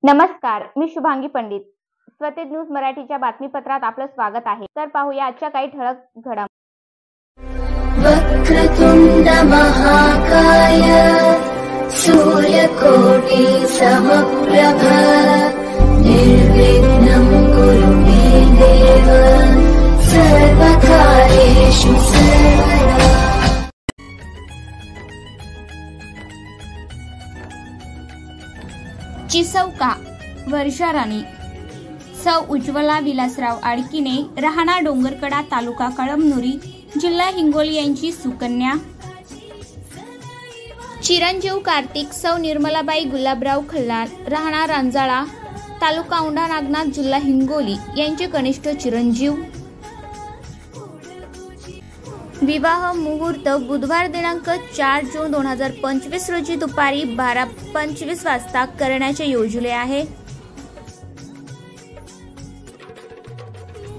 नमस्कार, मी शुभांगी पंडित. स्वतेज न्यूज मराठीच्या बातमीपत्रात आपलं स्वागत आहे. तर पाहूया आजच्या काही ठळक घडामोडी. वक्रतुंड महाकाय सूर्यकोटि समप्रभ निर्विघ्नं कुरु मे देव सर्वकार्येषु सर्वदा. चिसौका वर्षा राणी सौ उज्ज्वला विलासराव आडकीने राहणार डोंगरकडा तालुका कळमनुरी जिल्हा हिंगोली यांची सुकन्या. चिरंजीव कार्तिक सौ निर्मलाबाई गुलाबराव खल्लार राहणार रांजाळा तालुका औंढा नागनाथ जिल्हा हिंगोली यांचे कनिष्ठ चिरंजीव. विवाह मुहूर्त बुधवार दिनांक 4 जून 2025 रोजी दुपारी 12:25 वाजता करण्याचे योजले आहे.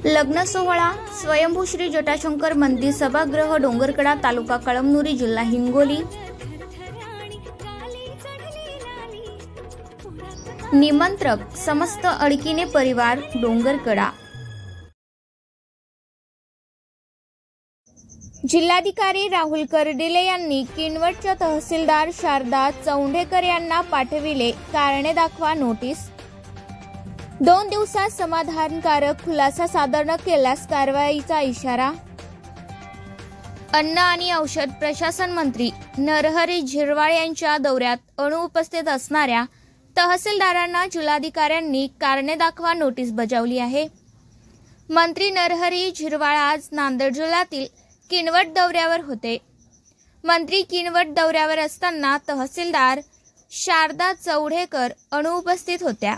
लग्न सोहळा स्वयंभू श्री जटाशंकर मंदिर सभागृह डोंगरकडा तालुका कळमनुरी जिल्हा हिंगोली. निमंत्रक समस्त अडकीने परिवार डोंगरकडा. जिल्हाधिकारी राहुल कर्डिले यांनी किनवटच्या तहसीलदार शारदा चौंडेकर यांना पाठविले कारणे दाखवा नोटीस. 2 दिवसात समाधानकारक खुलासा सादर न केल्यास कारवाईचा इशारा. अन्न आणि औषध प्रशासन मंत्री नरहरी झिरवाळ यांच्या दौऱ्यात अनुपस्थित असणाऱ्या तहसीलदारांना जिल्हाधिकाऱ्यांनी कारणे दाखवा नोटीस बजावली आहे. मंत्री नरहरी झिरवाळ आज नांदेड जिल्ह्यातील किनवट दौऱ्यावर होते. मंत्री किनवट दौऱ्यावर असताना तहसीलदार शारदा चौंडेकर अनुपस्थित होत्या.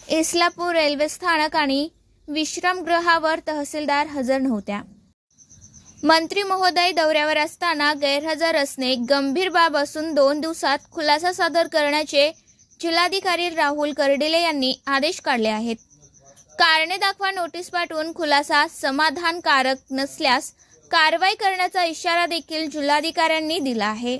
इस्लापूर रेल्वे स्थानक आणि विश्रामगृहावर तहसीलदार हजर नव्हत्या. मंत्री महोदय दौऱ्यावर असताना गैरहजर असणे गंभीर बाब असून 2 दिवसात खुलासा सादर करण्याचे जिल्हाधिकारी राहुल कर्डिले यांनी आदेश काढले आहेत. कारणे दाखवा नोटीस पाठवून खुलासा समाधानकारक नसल्यास कारवाई करण्याचा इशारा देखील जिल्हाधिकाऱ्यांनी दिला आहे.